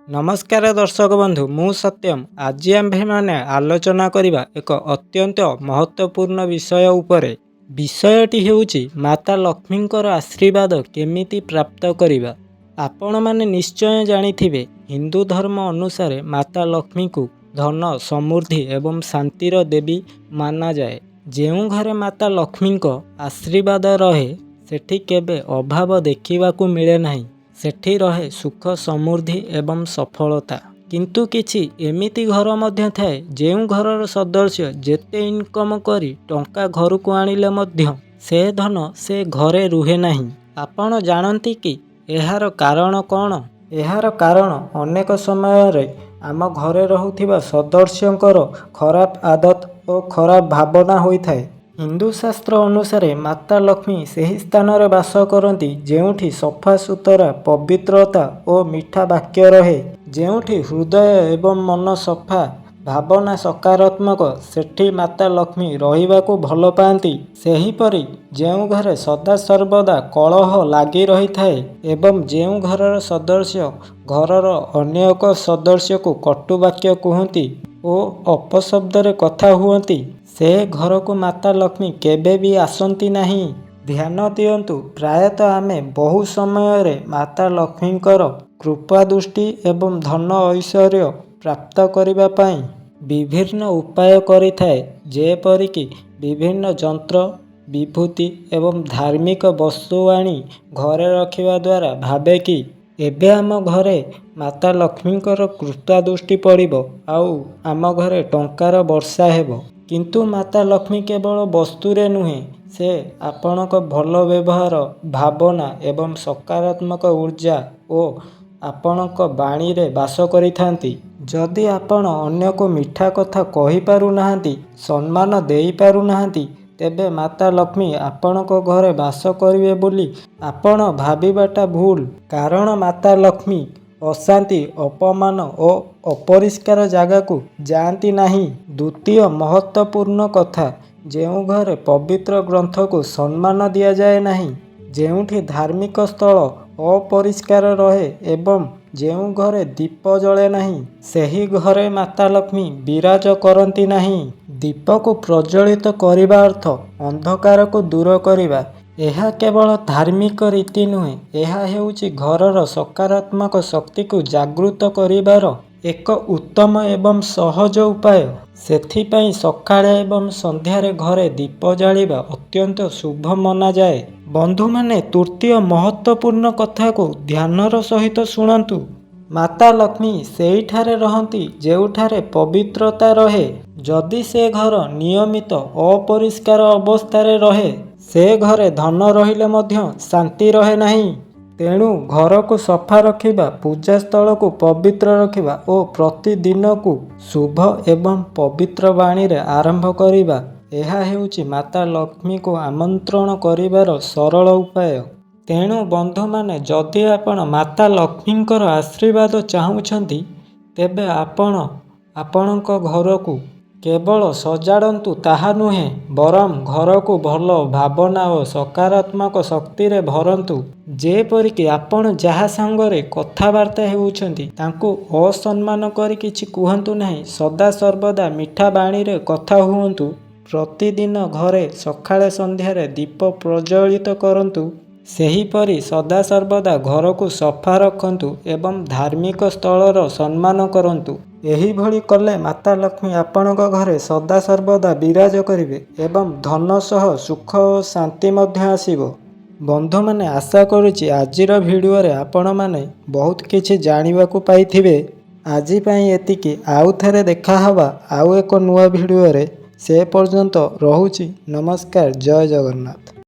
नमस्कार दर्शक बंधु मु सत्यम आज आम्भेमाने आलोचना करिबा एक अत्यंत महत्वपूर्ण विषय उपरे। विषयटी हेउची माता लक्ष्मींकर आशीर्वाद केमिति प्राप्त करिबा। आपण माने निश्चय जानिथिबे हिंदू धर्म अनुसार माता लक्ष्मी को धन समृद्धि एवं शांतिर देवी माना जाए। जेउ घरे माता लक्ष्मींक आशीर्वाद रहे सेठी केबे अभाव देखिबाकू मिले नाही। सेठी रहे सुख समृद्धि एवं सफलता। किंतु किछि एमिति घर मध्य थाए जेउ घरर सदस्य जेते इनकम करी टंका घर को आनिले मध्य से धन से घरे रुहे नाही। आपण जानती कि एहार कारण कौन? एहार कारण अनेक समय रे आम घरे रहुथिबा सदस्यंकर खराब आदत और खराब भावना होई थाए। हिंदू शास्त्र अनुसार माता लक्ष्मी सही स्थान रे वास करती जेउठी सफा सुतरा पवित्रता और मीठा वाक्य रहे। जेउठी हृदय एवं मन सफा भावना सकारात्मक सेठी माता लक्ष्मी रहिबाकू भल पाती। सेहीपरि जेउ घरे सदा सर्वदा कलह लागी रही थाए एवं जेउ घरर सदस्य घरर अन्य एक सदस्य को कटु वाक्य कहती और अपशब्द कथा हुअती से घर को माता लक्ष्मी केबे भी आसंती नहीं। ध्यान दियंतु प्रायतः आमे बहु समय रे माता लक्ष्मींकर कृपा दृष्टि एवं धन ऐश्वर्य प्राप्त करिबा पाई विभिन्न उपाय करिथाए। जेपरिक विभिन्न जंत्र विभूति एवं धार्मिक वस्तु आनी घरे रखिबा द्वारा भावे कि एबे आम घरे माता लक्ष्मींकर कृपा दृष्टि पड़िबो आउ आम घरे टंकार वर्षा हेबो। किंतु माता लक्ष्मी केवल वस्तुरे नुहे से आपणक भल व्यवहार भावना एवं सकारात्मक ऊर्जा और आपणक बाणी रे वास करिथांती। जदि आपण अन्य को मीठा कथा कहि पारु नाहांती सम्मान देई पारु नाहांती तेबे माता लक्ष्मी आपणक घरे वास करिवे बोली आपण भाबिबाटा भूल। कारण माता लक्ष्मी अशांति अपमान और अपरिष्कार जगह को जाती नहीं। द्वितीय महत्वपूर्ण कथा जेउ घरे पवित्र ग्रंथ को सम्मान दिया जाए नहीं जेउठी धार्मिक स्थल अपरिष्कार रहे एवं जेउ घरे दीप जले नहीं सेही घरे माता लक्ष्मी विराज करती नहीं। दीप को प्रज्वलित करने अर्थ अंधकार को दूर करने यह केवल धार्मिक रीति नुहे यह हेउची घरर सकारात्मक शक्ति को जागृत करिबार एक उत्तम एवं सहज उपाय। सेथिपाई सकाळे एवं संध्यारे घरे दीप जालिबा अत्यंत शुभ मना जाए। बंधु माने तृतीय महत्वपूर्ण कथा को ध्यानर सहित शुणंतु। माता लक्ष्मी सेहिठारे रहंती जेउठारे पवित्रता रहे। जदि से घर नियमित अपरिष्कार अवस्थारे रहे से घरे धन रहिले मध्य शांति रहे नहीं। तेणु घर को सफा रखिबा पूजा स्थल को पवित्र रखिबा और प्रतिदिन को शुभ एवं पवित्र बाणी रे आरंभ करिबा यह हेउची माता लक्ष्मी को आमंत्रण करिबार सरल उपाय। तेणु बंधु माने जदि आपण माता लक्ष्मींकर आशीर्वाद चाहुछंती तेबे आपण आपणक घर को केवल सजाड़न्तु ताहा नुहे बरम घर को भल भावना और सकारात्मक शक्ति रे भरंतु। जेपरिक आपण जहा संगरे कथबार्ता हेउछंती तांको असम्मान करी किछि कुहंतु नाही। सदा सर्वदा मीठा बाणी रे कथा हुअंतु। प्रतिदिन घरे सकाळे संध्यारे दीप प्रज्वलित करंतु। सेहीपरि सदा सर्वदा घर को सफा रखंतु एवं धार्मिक स्थलर सम्मान करंतु। एही भली कले माता लक्ष्मी आपणक घरे सदा सर्वदा विराज करिवे एवं धन सह सुख और शांति मध्य आसीबो। बंधु माने आशा करुछि आजिर भिडियो रे आपण माने बहुत किछि जानिबाकू पाइथिबे। आजि पई एतिकी आउ थरे देखा हवा आउ एक नुआ भिडियो रे। से पर्यंत रहुछि नमस्कार जय जगन्नाथ।